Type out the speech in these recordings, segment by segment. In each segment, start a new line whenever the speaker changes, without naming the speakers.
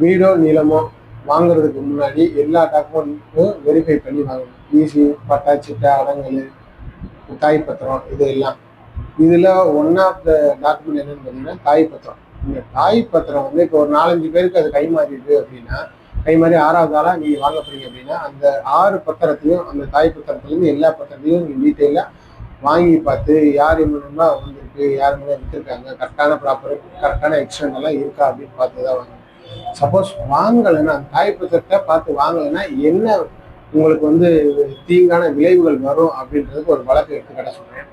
வீடோ நிலமோ வாங்குறதுக்கு முன்னாடி எல்லா டாக்குமெண்ட்டும் வெரிஃபை பண்ணி வாங்கணும். ஈசி, பட்டா, சிட்டா, அடங்கல், தாய் பத்திரம், இது எல்லாம். இதில் ஒன் ஆஃப் த டாக்குமெண்ட் என்னன்னு பார்த்தீங்கன்னா தாய் பத்திரம். இந்த தாய் பத்திரம் வந்து இப்போ ஒரு 4-5 பேருக்கு அது கை மாறிடுது அப்படின்னா, கை மாறி 6வது ஆளாக நீங்கள் வாங்க போறீங்க அப்படின்னா, அந்த 6 பத்திரத்தையும், அந்த தாய் பத்திரத்துலேருந்து எல்லா பத்திரத்தையும் நீங்கள் டீட்டெயிலாக வாங்கி பார்த்து யார் மூலமா வந்திருக்கு, யார் மூலம் விற்றுருக்காங்க, கரெக்டான ப்ராப்பர், கரெக்டான எக்ஸ்டெண்ட் எல்லாம் இருக்கா அப்படின்னு பார்த்து தான் வாங்கணும். சப்போஸ் வாங்கலைன்னா, தாய் பத்திரத்தை பார்த்து வாங்கலைன்னா என்ன உங்களுக்கு வந்து தீங்கான விளைவுகள் வரும் அப்படின்றதுக்கு ஒரு வழக்கு எடுத்துக்காட்ட சொல்றேன்.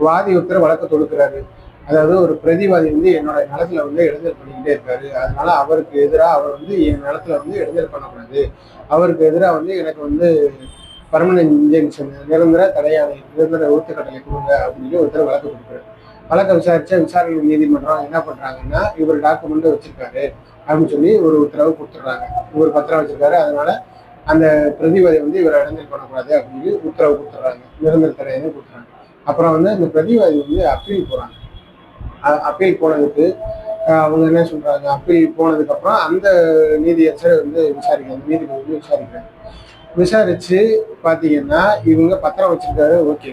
வாதி ஒருத்தர் வழக்கு தொடுக்கிறாரு. அதாவது ஒரு பிரதிவாதி வந்து என்னோட நிலத்துல வந்து இடைஞ்சல் பண்ணிக்கிட்டே இருக்காரு, அதனால அவருக்கு எதிராக அவர் வந்து என் நிலத்துல வந்து இடைஞ்சல் பண்ணக்கூடாது, அவருக்கு எதிராக வந்து எனக்கு வந்து பர்மனன்ட் இன்ஜெக்ஷன், நிரந்தர தடையாணை, நிரந்தர ஊத்து கட்டளை கொடுங்க அப்படின்னு ஒருத்தர் வழக்கு கொடுக்குறாரு. வழக்கை விசாரணை நீதிமன்றம் என்ன பண்றாங்கன்னா, இவர் டாக்குமெண்ட் வச்சிருக்காரு அப்படின்னு சொல்லி ஒரு உத்தரவு கொடுத்துட்றாங்க. ஒரு பத்திரம் வச்சிருக்காரு, அதனால அந்த பிரதிவாதி வந்து இவரை இடைஞ்சல் பண்ணக்கூடாது அப்படின்னு உத்தரவு கொடுத்துட்றாங்க, நிரந்தர தடையாணை கொடுத்துறாங்க. அப்புறம் வந்து அந்த பிரதிவாதி வந்து அப்பீல் போறாங்க. அப்பீல் போனதுக்கு அவங்க என்ன சொல்றாங்க, அப்பீல் போனதுக்கு அப்புறம் அந்த நீதியரசர் வந்து விசாரிக்கிறாங்க, நீதிபதி வந்து விசாரிக்கிறாங்க. விசாரிச்சு பாத்தீங்கன்னா இவங்க பத்திரம் வச்சிருக்காரு, ஓகே.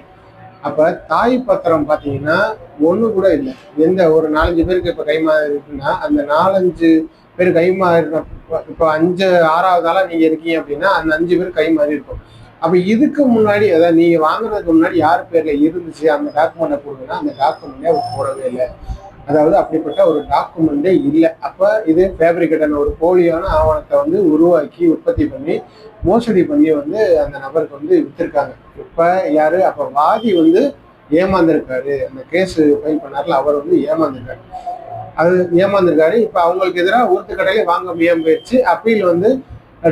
அப்ப தாய் பத்திரம் பாத்தீங்கன்னா ஒண்ணு கூட இல்லை. எந்த ஒரு 4-5 பேருக்கு இப்ப கைமாறி இருக்குன்னா, அந்த 4-5 பேர் கைமாறின, இப்போ 6வது ஆளா நீங்க இருக்கீங்க அப்படின்னா அந்த 5 பேர் கைமாறி இருக்கும். அப்ப இதுக்கு முன்னாடி, அதாவது நீங்க வாங்குறதுக்கு முன்னாடி யார் பேர்ல இருந்துச்சு அந்த டாக்குமெண்ட்டை போடுங்கன்னா, அந்த டாக்குமெண்டே போடவே இல்லை. அதாவது அப்படிப்பட்ட ஒரு டாக்குமெண்டே இல்லை. அப்ப இது ஃபேப்ரிகேட்டான ஒரு போலியான ஆவணத்தை வந்து உருவாக்கி உற்பத்தி பண்ணி மோசடி பண்ணி வந்து அந்த நபருக்கு வந்து வித்திருக்காங்க. இப்ப யாரு, அப்ப வாதி வந்து ஏமாந்துருக்காரு. அந்த கேஸ் ஃபைல் பண்ணார்ல, அவர் வந்து ஏமாந்துருக்காரு. அது ஏமாந்துருக்காரு. இப்ப அவங்களுக்கு எதிராக ஊர்த்துக்கடையில வாங்க முடியாம போயிடுச்சு. அப்பீல் வந்து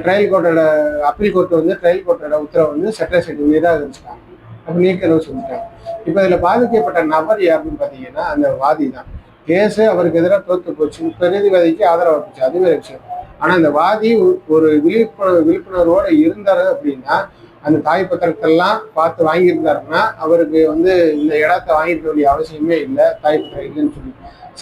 ட்ரையல் கோர்ட்டோட அப்பீல் கோர்ட் வந்து ட்ரையல் கோர்ட்டோட உத்தரவை வந்து செட்டில் நிராகரிச்சுட்டாங்க. அப்ப நீக்கணும் சொல்லிட்டாங்க. இப்ப இதுல பாதிக்கப்பட்ட நபர் யாருன்னு பாத்தீங்கன்னா அந்த வாதி தான். கேஸு அவருக்கு எதிராக தோத்து போச்சு, பிரதிவாதிக்கு ஆதரவு போச்சு, அது வேற விஷயம். ஆனா இந்த வாதி ஒரு விழிப்புணர்வோட இருந்தாரு அப்படின்னா, அந்த தாய் பத்திரத்தெல்லாம் பார்த்து வாங்கியிருந்தாருன்னா அவருக்கு வந்து இந்த இடத்த வாங்கிக்க வேண்டிய அவசியமே இல்லை, தாய் பத்திரம் இல்லைன்னு சொல்லி.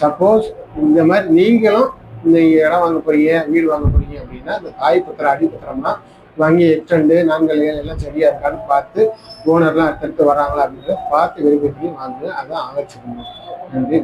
சப்போஸ் இந்த மாதிரி நீங்களும் இந்த இடம் வாங்க போறீங்க, வீடு வாங்க போறீங்க அப்படின்னா, இந்த தாய் பத்திரம் அடிப்பத்திரம்னா வாங்கி எக்ஸ்டெண்டு, நான்கலைகள் எல்லாம் சரியா இருக்கான்னு பார்த்து, ஓனர்லாம் அடுத்தடுத்து வராங்களா அப்படின்றத பார்த்து வெரிஃபை பண்ணி வாங்குங்க. அதான் ஆலோசனை. நன்றி.